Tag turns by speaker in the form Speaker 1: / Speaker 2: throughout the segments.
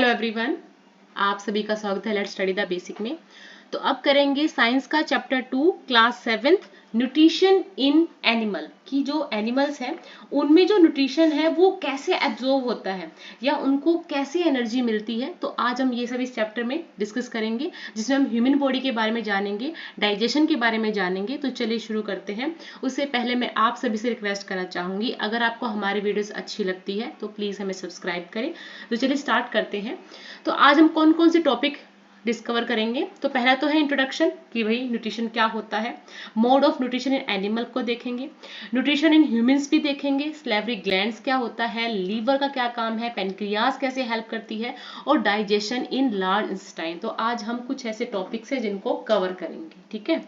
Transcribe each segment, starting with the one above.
Speaker 1: Hello everyone, आप सभी का स्वागत है लेट्स स्टडी द बेसिक में। तो अब करेंगे साइंस का chapter 2 class 7th nutrition in animal की। जो एनिमल्स हैं उनमें जो न्यूट्रिशन है वो कैसे एब्जॉर्ब होता है या उनको कैसे एनर्जी मिलती है। तो आज हम ये सब इस चैप्टर में डिस्कस करेंगे, जिसमें हम ह्यूमन बॉडी के बारे में जानेंगे, डाइजेशन के बारे में जानेंगे। तो चलिए शुरू करते हैं। उससे पहले मैं आप सभी से रिक्वेस्ट करना चाहूंगी, अगर आपको हमारी वीडियोस अच्छी लगती है तो प्लीज हमें सब्सक्राइब करें। तो चलिए स्टार्ट करते हैं। तो आज हम कौन कौन से टॉपिक डिस्कवर करेंगे। तो पहला तो है इंट्रोडक्शन कि भाई न्यूट्रिशन क्या होता है, mode of nutrition in animal को देखेंगे, न्यूट्रिशन इन ह्यूमंस भी देखेंगे, स्लेवरी ग्लैंड्स क्या होता है, लीवर का क्या काम है, पेनक्रियाज कैसे हेल्प करती है, और डाइजेशन इन लार्ज इंटेस्टाइन। तो आज हम कुछ ऐसे टॉपिक्स हैं जिनको कवर करेंगे, ठीक है।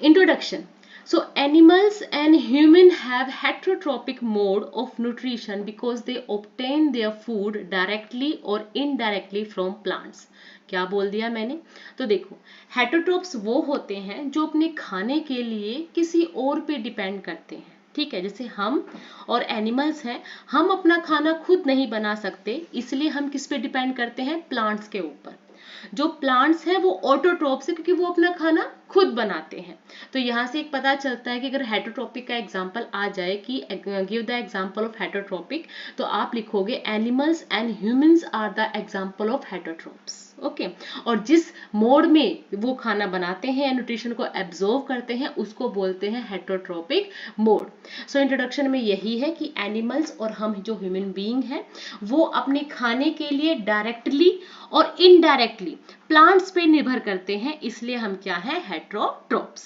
Speaker 1: Introduction. So animals and human have heterotrophic mode of nutrition because they obtain their food directly or indirectly from plants. क्या बोल दिया मैंने? तो देखो, हेटरोट्रोप्स वो होते हैं जो अपने खाने के लिए किसी और पे डिपेंड करते हैं, ठीक है। जैसे हम और एनिमल्स हैं, हम अपना खाना खुद नहीं बना सकते, इसलिए हम किस पे डिपेंड करते हैं? प्लांट्स के ऊपर। जो प्लांट्स हैं वो ऑटोट्रोप्स है क्योंकि वो अपना खाना खुद बनाते हैं। तो यहाँ से एक पता चलता है कि अगर हेटरोट्रोपिक का एग्जांपल आ जाए कि give the example of heterotrophic, तो आप लिखोगे animals and humans are the example of heterotrophs, okay. और जिस मोड में वो खाना बनाते हैं या न्यूट्रिशन को एब्जॉर्व करते हैं उसको बोलते हैं हेटरोट्रोपिक मोड। सो इंट्रोडक्शन में यही है कि एनिमल्स और हम जो ह्यूमन बीइंग हैं वो अपने खाने के लिए डायरेक्टली और इनडायरेक्टली प्लांट्स पे निर्भर करते हैं, इसलिए हम क्या है? हेटरोट्रोप्स।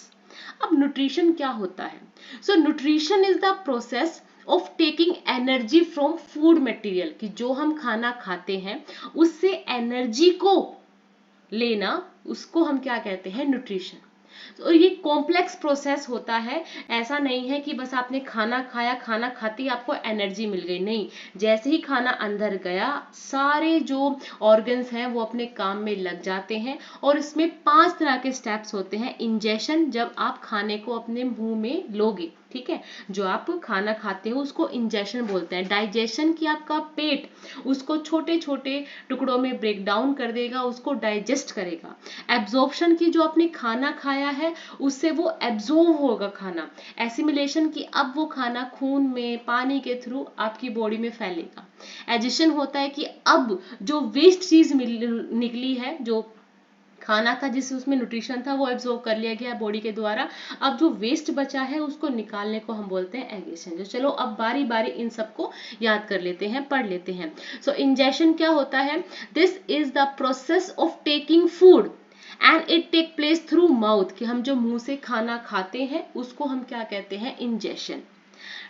Speaker 1: अब न्यूट्रिशन क्या होता है? So nutrition is the process of taking energy from food material, कि जो हम खाना खाते हैं उससे एनर्जी को लेना, उसको हम क्या कहते हैं? न्यूट्रिशन। तो ये कॉम्प्लेक्स प्रोसेस होता है। ऐसा नहीं है कि बस आपने खाना खाया, खाना खाते ही आपको एनर्जी मिल गई, नहीं। जैसे ही खाना अंदर गया, सारे जो ऑर्गन्स हैं वो अपने काम में लग जाते हैं। और इसमें 5 तरह के स्टेप्स होते हैं। इंजेशन, जब आप खाने को अपने मुंह में लोगे, ठीक है, जो आप खाना खाते हो उसको इंजेशन बोलते हैं। डाइजेशन की आपका पेट उसको छोटे छोटे टुकड़ों में ब्रेक डाउन कर देगा, उसको डाइजेस्ट करेगा। एब्जॉर्प्शन की, जो आपने खाना खाया है उससे वो एब्जॉर्ब होगा खाना। एसिमिलेशन की, अब वो खाना खून में, पानी के थ्रू आपकी बॉडी में फैलेगा। एडिशन होता है कि अब जो वेस्ट चीज निकली है, जो खाना था जिससे उसमें न्यूट्रिशन था वो एब्जॉर्ब कर लिया गया बॉडी के द्वारा, अब जो वेस्ट बचा है उसको निकालने को हम बोलते हैं एगेशन। जो चलो अब बारी बारी इन सबको याद कर लेते हैं, पढ़ लेते हैं। सो इंजेशन क्या होता है? This is the process of taking food and it take place through mouth, कि हम जो मुंह से खाना खाते हैं उसको हम क्या कहते हैं? इंजेशन।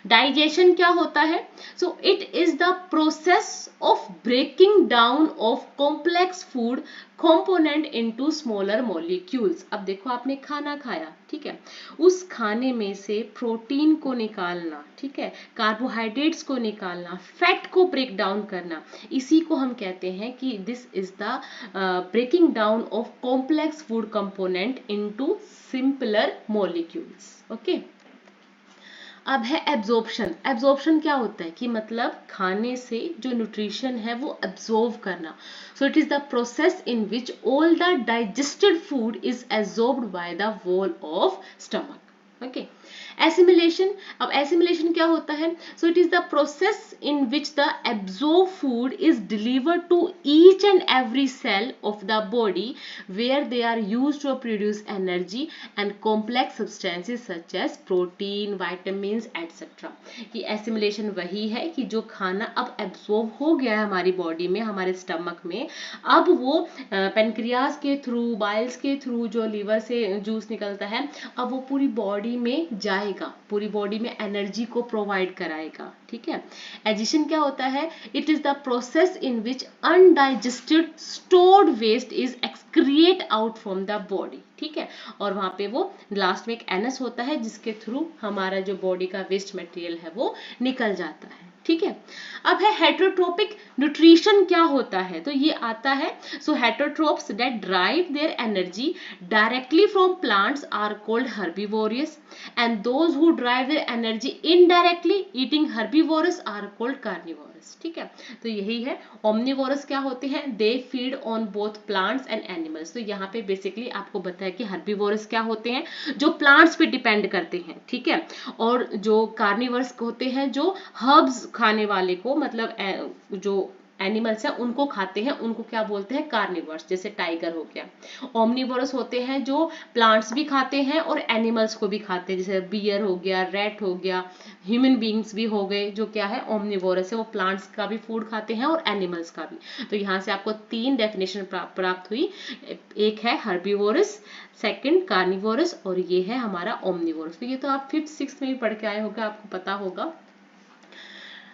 Speaker 1: डाइजेशन क्या होता है? So it is the process of breaking down of complex food component into smaller molecules. अब देखो, आपने खाना खाया, ठीक है, उस खाने में से प्रोटीन को निकालना, ठीक है, कार्बोहाइड्रेट्स को निकालना, फैट को ब्रेक डाउन करना, इसी को हम कहते हैं कि this is the breaking down of complex food component into simpler molecules, okay. अब है एब्जॉर्प्शन। एब्जॉर्प्शन क्या होता है? कि मतलब खाने से जो न्यूट्रिशन है वो एब्जॉर्ब करना। So it is the process in which all the digested food is absorbed by the wall of stomach, okay. Assimilation, अब एसिमिलेशन क्या होता है? So it is the process in which the absorb food is delivered to each and every cell of the body where they are used to produce energy and complex substances such as protein, vitamins etcetera. कि assimilation वही है कि जो खाना अब absorb हो गया है हमारी बॉडी में, हमारे स्टमक में, अब वो पेनक्रियाज के थ्रू, बाइल्स के थ्रू, जो लीवर से जूस निकलता है, अब वो पूरी बॉडी में जाएगा, पूरी बॉडी में एनर्जी को प्रोवाइड कराएगा, ठीक है। एडिशन क्या होता है? It is the process in which undigested stored waste is excrete out from the body, ठीक है। और वहां पे वो लास्ट में एक एनस होता है जिसके थ्रू हमारा जो बॉडी का वेस्ट मटेरियल है वो निकल जाता है। ठीक है। अब है हेटरोट्रोपिक न्यूट्रिशन क्या होता है, तो ये आता है, so heterotrophs that drive their energy directly from plants are called herbivorous and those who drive their energy indirectly eating herbivorous are called carnivorous. ठीक है, तो यही है। ओमनिवोरस क्या होते हैं, they feed on both plants and animals. तो यहाँ पे बेसिकली आपको बताया कि हर्बीवोरस क्या होते हैं, जो प्लांट्स पे डिपेंड करते हैं। ठीक है, और जो कार्निवर्स होते हैं जो हर्ब्स खाने वाले को, मतलब जो एनिमल्स हैं उनको खाते हैं, उनको क्या बोलते हैं, कार्निवर्स, जैसे टाइगर हो गया। ओमनिवोरस होते हैं जो प्लांट्स भी खाते हैं और एनिमल्स को भी खाते हैं, जैसे बियर हो गया, रैट हो गया, ह्यूमन बींग्स भी हो गए, जो क्या है ओमनिवोरस है, वो प्लांट्स का भी फूड खाते हैं और एनिमल्स का भी। तो यहाँ से आपको 3 डेफिनेशन प्राप्त हुई, एक है हर्बीवोरस, सेकंड कार्निवोरस, और ये है हमारा ओमनिवोरस। तो ये तो आप 5th 6th में भी पढ़ के आए होंगे, आपको पता होगा।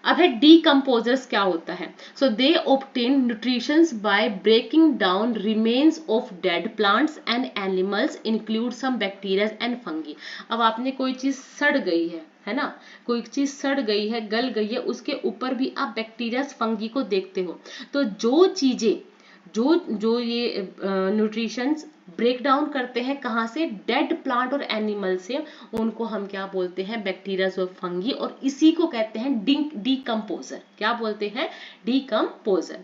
Speaker 1: अब है डीकम्पोजर्स क्या होता है, so they obtain nutritions by breaking down remains of dead plants and animals include some bacteria and fungi. अब आपने कोई चीज सड़ गई है ना, कोई चीज सड़ गई है, गल गई है, उसके ऊपर भी आप बैक्टीरिया फंगी को देखते हो। तो जो चीजें जो जो ये न्यूट्रिशंस ब्रेक डाउन करते हैं कहाँ से, डेड प्लांट और एनिमल से, उनको हम क्या बोलते हैं, बैक्टीरिया और फंगी, और इसी को कहते हैं डीकम्पोजर। क्या बोलते हैं, डीकम्पोजर।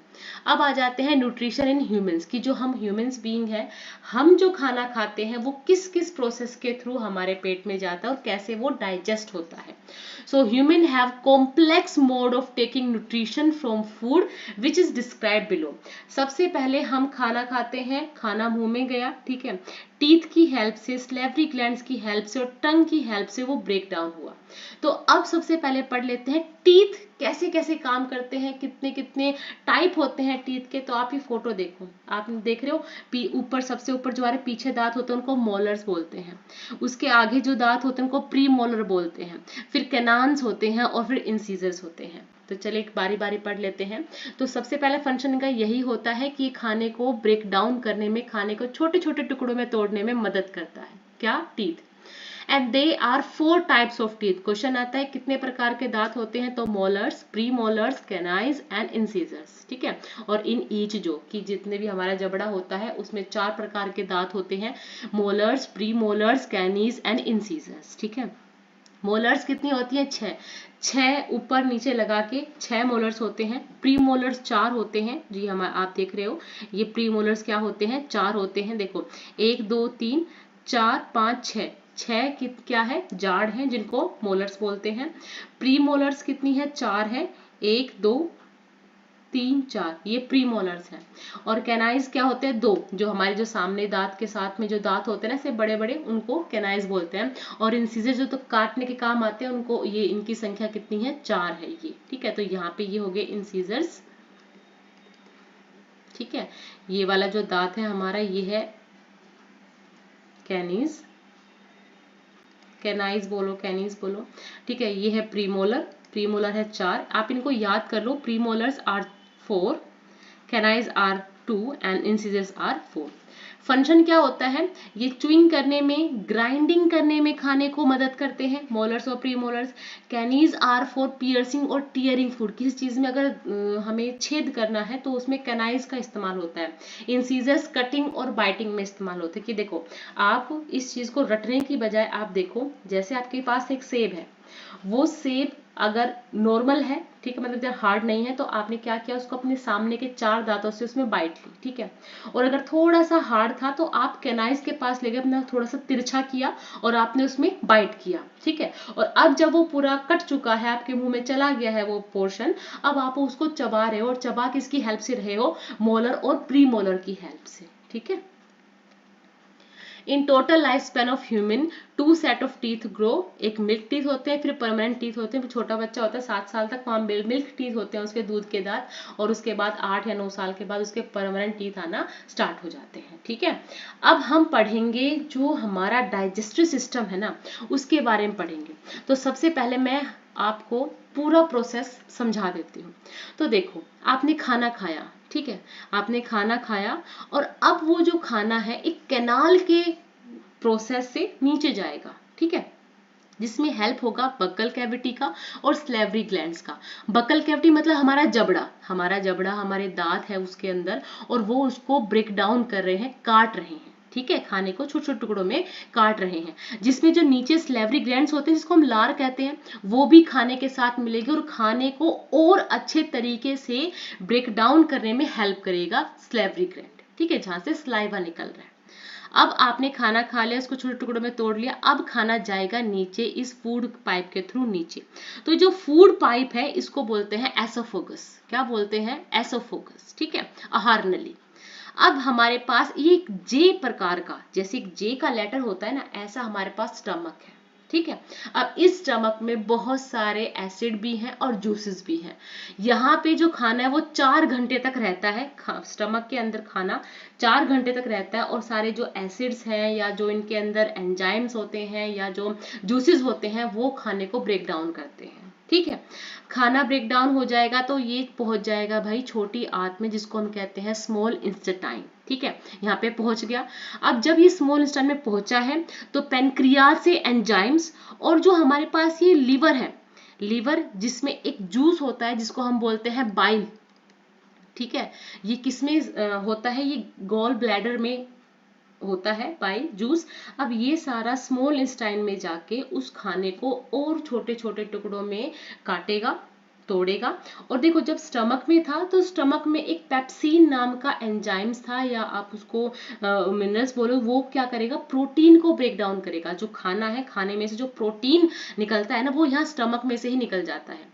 Speaker 1: अब आ जाते हैं न्यूट्रिशन इन ह्यूमंस की, जो हम ह्यूमंस बीइंग है, हम जो खाना खाते हैं वो किस किस प्रोसेस के थ्रू हमारे पेट में जाता है और कैसे वो डाइजेस्ट होता है। So human have complex mode of taking nutrition from food which is describe below. सबसे पहले हम खाना खाते हैं, खाना मुंह में गया, ठीक है, टीथ की हेल्प से, स्लेवरी ग्लैंड्स की हेल्प से और टंग की हेल्प से वो ब्रेक डाउन हुआ। तो अब सबसे पहले पढ़ लेते हैं टीथ कैसे कैसे काम करते हैं, कितने कितने टाइप होते हैं टीथ के। तो आप ये फोटो देखो, आप देख रहे हो, ऊपर सबसे ऊपर जो हमारे पीछे दांत होते हैं उनको मोलर्स बोलते हैं, उसके आगे जो दांत होते हैं उनको प्री मोलर बोलते हैं, फिर कैनान्स होते हैं और फिर इंसीजर्स होते हैं। तो चलिए एक बारी बारी पढ़ लेते हैं। तो सबसे पहला फंक्शन का यही होता है कि खाने को ब्रेक डाउन करने में, खाने को छोटे छोटे टुकड़ों में तोड़ने में मदद करता है, क्या, teeth. And they are 4 types of teeth. Question आता है कितने प्रकार के दांत होते हैं, तो molars, premolars, canines and incisors. ठीक है, और इन ईच, जो कि जितने भी हमारा जबड़ा होता है उसमें 4 प्रकार के दांत होते हैं, molars, premolars, canines and incisors. ठीक है, मोलर्स कितनी होती है, 6 ऊपर नीचे लगा के 6 मोलर्स होते हैं। प्री मोलर्स 4 होते हैं, जी हम आप देख रहे हो, ये प्री मोलर्स क्या होते हैं, 4 होते हैं। देखो 1 2 3 4 5 6, 6 क्या है, जाड़ हैं जिनको मोलर्स बोलते हैं। प्री मोलर्स कितनी है, 4 है, 1 2 3 4, ये प्री मोलर्स हैं। और कैनाइज क्या होते हैं, 2, जो हमारे जो सामने दांत के साथ में जो दांत होते हैं ना, ऐसे बड़े बड़े, उनको कैनाइज बोलते हैं। और इंसिजर जो तो काटने के काम आते हैं, उनको, ये इनकी संख्या कितनी है, 4 है ये। ठीक है, तो यहाँ पे ये हो गए इंसिजर्स। ठीक है, ये वाला जो दांत है हमारा, ये है कैनीज, कैनाइज बोलो, कैनीज बोलो। ठीक है, ये है प्रीमोलर, प्रीमोलर है 4, आप इनको याद कर लो, premolars are 4, canines are 2 and incisors are 4। Function क्या होता है, ये च्युइंग करने में, ग्राइंडिंग करने में खाने को मदद करते हैं, मोलर्स और प्रीमोलर्स। कैनीज आर फॉर पियर्सिंग और टीयरिंग फूड, किसी चीज में अगर हमें छेद करना है तो उसमें कैनाइज का इस्तेमाल होता है। इंसीजर्स कटिंग और बाइटिंग में इस्तेमाल होते हैं। कि देखो, आप इस चीज को रटने की बजाय आप देखो, जैसे आपके पास एक सेब है, वो सेब अगर नॉर्मल है, ठीक है, मतलब जब हार्ड नहीं है, तो आपने क्या किया, उसको अपने सामने के 4 दांतों से उसमें बाइट ली। ठीक है, और अगर थोड़ा सा हार्ड था तो आप कैनाइज के पास ले गए, अपना थोड़ा सा तिरछा किया और आपने उसमें बाइट किया। ठीक है, और अब जब वो पूरा कट चुका है, आपके मुंह में चला गया है वो पोर्शन, अब आप उसको चबा रहे हो, और चबा किसकी हेल्प से रहे हो, मोलर और प्री मोलर की हेल्प से। ठीक है, in total life span of human 2 set of teeth grow, एक मिल्क टीथ होते हैं, फिर परमानेंट टीथ होते हैं। फिर छोटा बच्चा होता है 7 साल तक, वहां मिल्क टीथ होते हैं, उसके दूध के दांत, और उसके बाद 8 या 9 साल के बाद उसके परमानेंट टीथ आना स्टार्ट हो जाते हैं। ठीक है, अब हम पढ़ेंगे जो हमारा डाइजेस्टिव सिस्टम है ना, उसके बारे में पढ़ेंगे। तो सबसे पहले मैं आपको पूरा प्रोसेस समझा देती हूँ। तो देखो, आपने खाना खाया, ठीक है, आपने खाना खाया, और अब वो जो खाना है एक कैनाल के प्रोसेस से नीचे जाएगा। ठीक है, जिसमें हेल्प होगा बकल कैविटी का और स्लेवरी ग्लैंड्स का। बकल कैविटी मतलब हमारा जबड़ा हमारे दांत है उसके अंदर, और वो उसको ब्रेक डाउन कर रहे हैं, काट रहे हैं, ठीक है, खाने को छोटे छोटे टुकड़ों में काट रहे हैं। जिसमें जो नीचे स्लेवरी ग्लैंड्स होते हैं जिसको हम लार कहते हैं, वो भी खाने के साथ मिलेगी और खाने को और अच्छे तरीके से ब्रेक डाउन करने में हेल्प करेगा स्लेवरी ग्लैंड, ठीक है, जहां से स्लाइवा निकल रहा है। अब आपने खाना खा लिया, इसको छोटे टुकड़ों में तोड़ लिया, अब खाना जाएगा नीचे इस फूड पाइप के थ्रू नीचे। तो जो फूड पाइप है इसको बोलते हैं एसोफोगस। क्या बोलते हैं? एसोफोगस, ठीक है, आहार नली। अब हमारे पास ये एक जे प्रकार का, जैसे एक जे का लेटर होता है ना, ऐसा हमारे पास स्टमक है, ठीक है। अब इस स्टमक में बहुत सारे एसिड भी हैं और जूसेस भी हैं। यहाँ पे जो खाना है वो 4 घंटे तक रहता है, स्टमक के अंदर खाना 4 घंटे तक रहता है, और सारे जो एसिड्स हैं या जो इनके अंदर एंजाइम्स होते हैं या जो जूसेस होते हैं वो खाने को ब्रेक डाउन करते हैं, ठीक है। खाना ब्रेक डाउन हो जाएगा तो ये पहुंच जाएगा भाई छोटी आंत में, जिसको हम कहते हैं स्मॉल इंटेस्टाइन, ठीक है, यहाँ पे पहुंच गया। अब जब ये स्मॉल इंटेस्टाइन में पहुंचा है तो पेनक्रियाज से एंजाइम्स, और जो हमारे पास ये लीवर है, लीवर जिसमें एक जूस होता है जिसको हम बोलते हैं बाइल, ठीक है, ये किसमें होता है? ये गॉल ब्लैडर में होता है बाइल जूस। अब ये सारा स्मॉल इंटेस्टाइन में जाके उस खाने को और छोटे छोटे टुकड़ों में काटेगा, तोड़ेगा। और देखो जब स्टमक में था तो स्टमक में एक पेप्सिन नाम का एंजाइम्स था, या आप उसको मिनरल्स बोलो, वो क्या करेगा? प्रोटीन को ब्रेक डाउन करेगा। जो खाना है, खाने में से जो प्रोटीन निकलता है ना, वो यहाँ स्टमक में से ही निकल जाता है।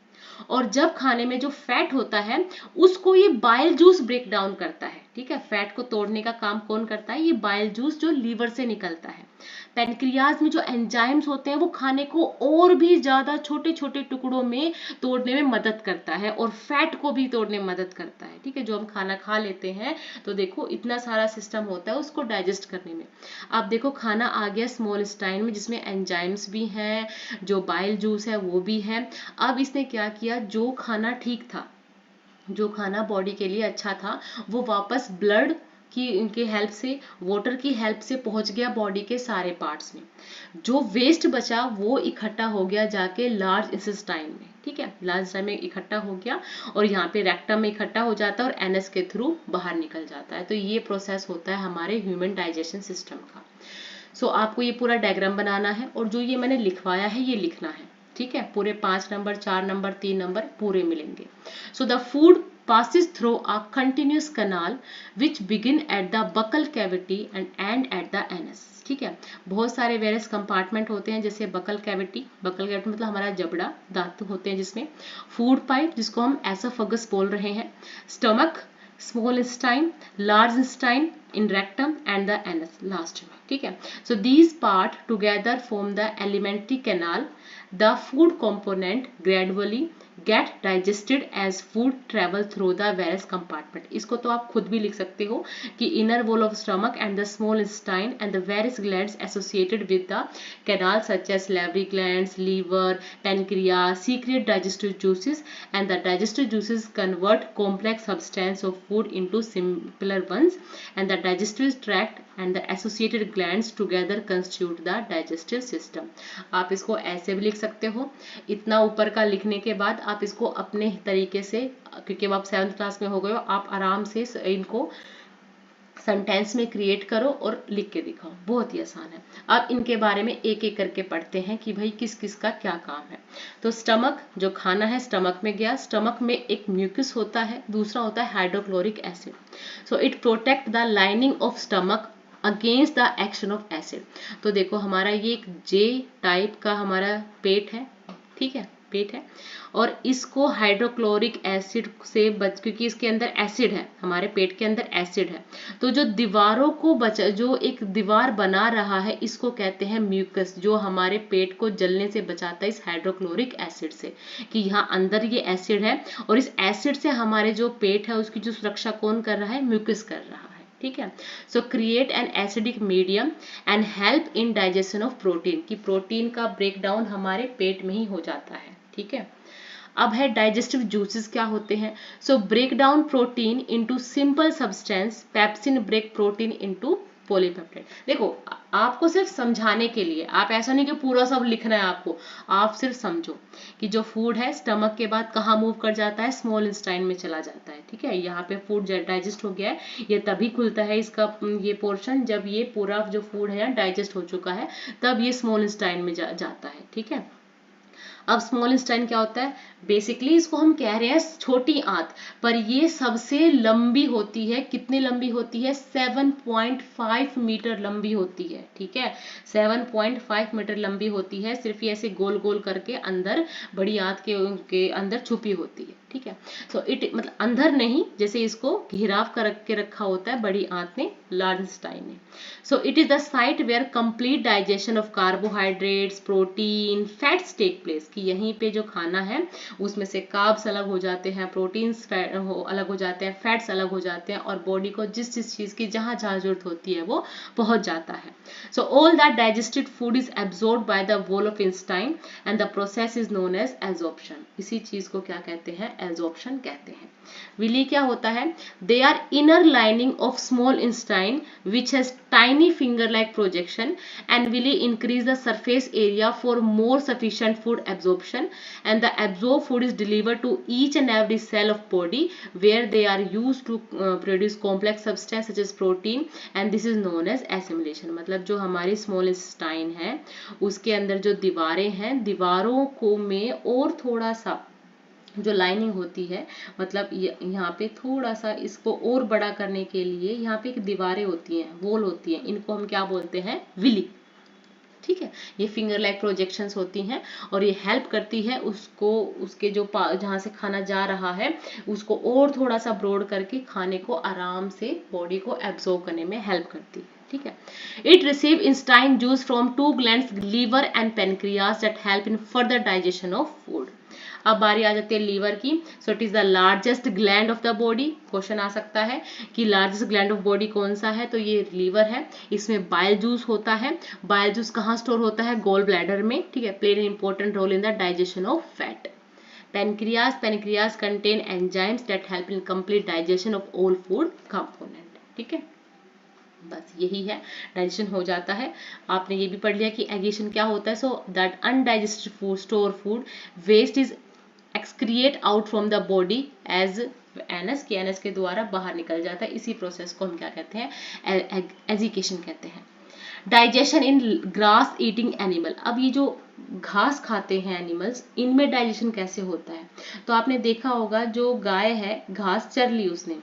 Speaker 1: और जब खाने में जो फैट होता है उसको ये बाइल जूस ब्रेक डाउन करता है, ठीक है। फैट को तोड़ने का काम कौन करता है? ये बाइल जूस जो लीवर से निकलता है। पेनक्रियाज में जो एंजाइम्स होते हैं वो खाने को और भी ज्यादा छोटे छोटे टुकड़ों में तोड़ने में मदद करता है, और फैट को भी तोड़ने में मदद करता है, ठीक है। जो हम खाना खा लेते हैं तो देखो इतना सारा सिस्टम होता है उसको डाइजेस्ट करने में। अब देखो खाना आ गया स्मॉल इंटेस्टाइन में, जिसमें एंजाइम्स भी हैं, जो बाइल जूस है वो भी है। अब इसने क्या किया? जो खाना ठीक था, जो खाना बॉडी के लिए अच्छा था, वो वापस ब्लड की इनके हेल्प से, वाटर की हेल्प से पहुंच गया बॉडी के सारे पार्ट्स में। जो वेस्ट बचा वो इकट्ठा हो गया जाके लार्ज इंटेस्टाइन में, ठीक है, लार्ज इंटेस्टाइन में इकट्ठा हो गया, और यहाँ पे रेक्टम में इकट्ठा हो जाता है और एनएस के थ्रू बाहर निकल जाता है। तो ये प्रोसेस होता है हमारे ह्यूमन डाइजेशन सिस्टम का। सो आपको ये पूरा डायग्राम बनाना है, और जो ये मैंने लिखवाया है ये लिखना है, ठीक है। पूरे 5 नंबर, 4 नंबर, 3 नंबर पूरे मिलेंगे। So the food passes through a continuous canal which begin at the buccal cavity and end at the anus, ठीक है। बहुत सारे वेरियस कंपार्टमेंट होते हैं, जैसे बकल कैविटी मतलब हमारा जबड़ा, दांत होते हैं जिसमें, फूड पाइप जिसको हम एसोफेगस बोल रहे हैं, stomach, small intestine, large intestine, in rectum and the anus last में, ठीक है। So these part together form the alimentary canal. The food component gradually get digested as food travel through the various compartment। इसको तो आप खुद भी लिख सकते हो कि inner wall of stomach and the small intestine and the various glands associated with the canal such as salivary glands, liver, pancreas secrete digestive juices, and the digestive juices convert complex substance of food into simpler ones, and the digestive tract and the associated glands together constitute the digestive system। आप इसको ऐसे भी लिख सकते हो। इतना ऊपर का लिखने के बाद आप इसको अपने तरीके से, क्योंकि आप 7th क्लास में हो गए हो, आप आराम से इनको सेंटेंस में क्रिएट करो और लिख के दिखाओ, बहुत ही आसान है। अब इनके बारे में एक एक करके पढ़ते हैं कि भाई किस किस का क्या काम है। तो स्टमक, जो खाना है स्टमक में गया, स्टमक में एक म्यूकस होता है, दूसरा होता है hydrochloric acid. So it protect the lining of stomach against the action of acid. तो देखो हमारा ये एक जे टाइप का हमारा पेट है, ठीक है, पेट है, और इसको हाइड्रोक्लोरिक एसिड से क्योंकि इसके अंदर एसिड है, हमारे पेट के अंदर एसिड है, तो जो दीवारों को जो एक दीवार बना रहा है इसको कहते हैं म्यूकस, जो हमारे पेट को जलने से बचाता है इस हाइड्रोक्लोरिक एसिड से, कि यहाँ अंदर ये एसिड है, और इस एसिड से हमारे जो पेट है उसकी जो सुरक्षा कौन कर रहा है? म्यूकस कर रहा है, ठीक है। सो create an acidic medium and help in digestion of protein, की प्रोटीन का ब्रेक डाउन हमारे पेट में ही हो जाता है, ठीक है। अब है डाइजेस्टिव जूसेस क्या होते हैं। So break down protein into simple substance, pepsin break protein into polypeptide. देखो आपको सिर्फ समझाने के लिए, आप ऐसा नहीं कि पूरा सब लिखना है आपको, आप सिर्फ समझो कि जो फूड है स्टमक के बाद कहाँ मूव कर जाता है, स्मॉल इंटेस्टाइन में चला जाता है। ठीक है, यहाँ पे फूड डाइजेस्ट हो गया है, ये तभी खुलता है इसका ये पोर्शन जब ये पूरा जो फूड है डाइजेस्ट हो चुका है, तब ये स्मॉल इंटेस्टाइन में जाता है। ठीक है, अब स्मॉल इंटेस्टाइन क्या होता है, बेसिकली इसको हम कह रहे हैं छोटी आंत, पर ये सबसे लंबी होती है। कितनी लंबी होती है, 7.5 मीटर लंबी होती है। ठीक है, 7.5 मीटर लंबी होती है, सिर्फ ये ऐसे गोल गोल करके अंदर बड़ी आंत के अंदर छुपी होती है। ठीक है, सो इट मतलब अंदर नहीं, जैसे इसको घेराव कर के रखा होता है बड़ी आंत ने, लार्ज इंटेस्टाइन ने। So it is the site where complete digestion of carbohydrates, protein, fats take place, कि यहीं पे जो खाना है उसमें से कार्ब्स अलग हो जाते हैं, प्रोटीन्स अलग हो जाते हैं, फैट्स अलग हो जाते हैं, और बॉडी को जिस जिस चीज की जहां जहां जरूरत होती है वो पहुंच जाता है। So all that digested food is absorbed by the wall of intestine and the process is known as absorption. इसी चीज को क्या कहते हैं, एब्जॉर्प्शन कहते हैं। विली क्या होता है, they are inner lining of small intestine which has tiny finger like projection and will increase the surface area for more sufficient food absorption, and the absorbed food is delivered to each and every cell of body where they are used to produce complex substance such as protein, and this is known as assimilation। मतलब जो हमारी small intestine है उसके अंदर जो दीवारें हैं, दीवारों को में और थोड़ा सा जो लाइनिंग होती है, मतलब यहाँ पे थोड़ा सा इसको और बड़ा करने के लिए यहाँ पे एक दीवारें होती हैं, वॉल होती हैं, इनको हम क्या बोलते हैं, विली। ठीक है, ये फिंगर लाइक प्रोजेक्शंस होती हैं और ये हेल्प करती है उसको, उसके जो जहाँ से खाना जा रहा है उसको और थोड़ा सा ब्रॉड करके खाने को आराम से बॉडी को एब्जॉर्ब करने में हेल्प करती है। ठीक है, it receive intestine juice from 2 glands, liver and pancreas, that help in further digestion of food. अब बारी आ जाती है लीवर की। So it is the largest gland of the body. Question आ सकता है कि लार्जेस्ट ग्लैंड ऑफ बॉडी कौन सा है, तो ये लीवर है। इसमें बाइल जूस होता है। बाइल जूस कहाँ स्टोर होता है, गॉल ब्लैडर में। ठीक है, play an important role in the digestion of fat. Pancreas contain enzymes that help in complete digestion of all food component. ठीक है, बस यही है, डाइजेशन हो जाता है। आपने ये भी पढ़ लिया कि एगेशन क्या होता है। So that undigested food, store food waste is excrete out from the body as anus, के एनस के द्वारा बाहर निकल जाता है। इसी प्रोसेस को हम क्या कहते हैं, एजिकेशन कहते हैं। डाइजेशन इन ग्रास ईटिंग एनिमल। अब ये जो घास खाते हैं एनिमल्स, इनमें डाइजेशन कैसे होता है, तो आपने देखा होगा जो गाय है घास चर ली उसने,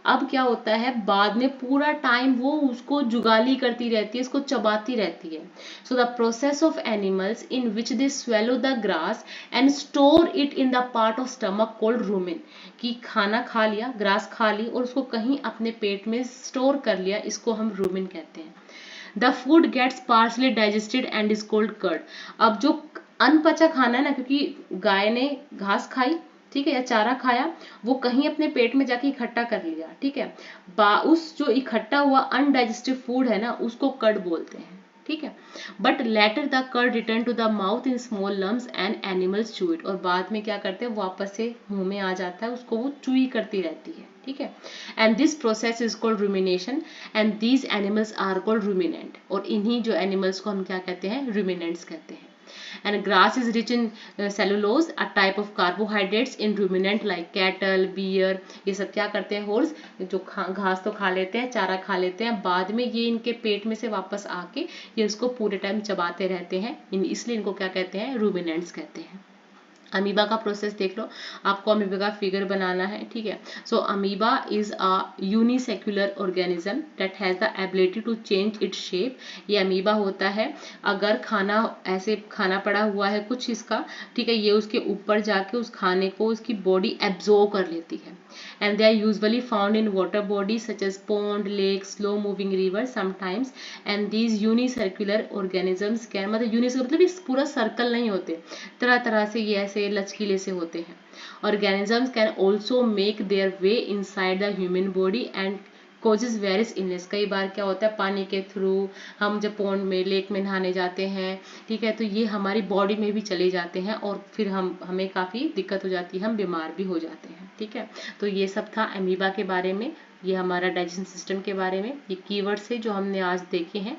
Speaker 1: अब क्या होता है बाद में पूरा टाइम वो उसको जुगाली करती रहती है, इसको चबाती रहती है। So the process of animals in which they swallow the grass and store it in the part of stomach called rumen, कि खाना खा लिया, ग्रास खा ली और उसको कहीं अपने पेट में स्टोर कर लिया, इसको हम रूमिन कहते हैं। The food gets partially digested and is called curd. अब जो अनपचा खाना है ना, क्योंकि गाय ने घास खाई, ठीक है, या चारा खाया, वो कहीं अपने पेट में जाके इकट्ठा कर लिया। ठीक है, उस जो इकट्ठा हुआ अनडाइजेस्टिव फूड है ना, उसको कर्ड बोलते हैं। ठीक है, but later the curd return to the mouth in small lumps and animals chew it, और बाद में क्या करते हैं वापस से मुंह में आ जाता है, उसको वो चुई करती रहती है। ठीक है, and this process is called rumination and these animals are called ruminant, और इन्हीं जो एनिमल्स को हम क्या कहते हैं, रूमिनेंट्स कहते हैं। And grass is rich in cellulose, a type of carbohydrates in ruminant like cattle, beer। ये सब क्या करते हैं, हॉर्स जो घास तो खा लेते हैं, चारा खा लेते हैं, बाद में ये इनके पेट में से वापस आके ये इसको पूरे टाइम चबाते रहते हैं, इसलिए इनको क्या कहते हैं, रूमिनेंट्स कहते हैं। अमीबा का प्रोसेस देख लो, आपको अमीबा का फिगर बनाना है। ठीक है, so amoeba is a unicellular organism that has the ability to change its shape. ये अमीबा होता है, अगर खाना ऐसे खाना पड़ा हुआ है कुछ इसका, ठीक है, ये उसके ऊपर जाके उस खाने को उसकी बॉडी एब्जॉर्ब कर लेती है। And they are usually found in water bodies such as pond, lake, slow moving river sometimes, and these unicellular organisms can, मतलब यूनिसर्कुलर मतलब इस पूरा सर्कल नहीं होते, तरह तरह से ये ऐसे लचकीले से होते हैं। Organisms can also make their way inside the human body and causes various illness. कई बार क्या होता है पानी के थ्रू, हम जब पॉन्ड में, लेक में नहाने जाते हैं, ठीक है, तो ये हमारी बॉडी में भी चले जाते हैं और फिर हमें काफ़ी दिक्कत हो जाती है, हम बीमार भी हो जाते हैं। ठीक है, तो ये सब था अमीबा के बारे में। ये हमारा डाइजेशन सिस्टम के बारे में ये कीवर्ड्स है जो हमने आज देखे हैं।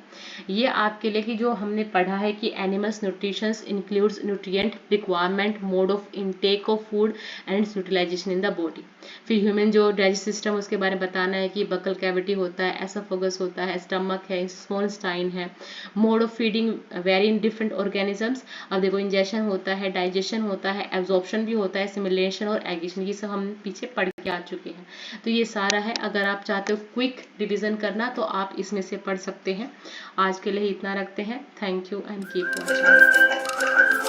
Speaker 1: ये आपके लिए कि जो हमने पढ़ा है कि animals nutrition includes nutrient requirement, mode of intake of food and its utilization in the body. फिर ह्यूमन जो डाइजेस्ट सिस्टम उसके बारे में बताना है कि बकल कैविटी होता है, एसोफेगस होता है, स्टमक है, स्मॉल इंटेस्टाइन है, mode of feeding very in different organisms. अब देखो इंजेशन होता है, डाइजेशन होता है, एब्जॉर्प्शन भी होता है, सिमुलेशन और एगिशन, ये सब हम पीछे पढ़ के आ चुके हैं। तो ये सारा है, अगर आप चाहते हो क्विक रिविजन करना तो आप इसमें से पढ़ सकते हैं। आज के लिए इतना रखते हैं। Thank you and keep watching.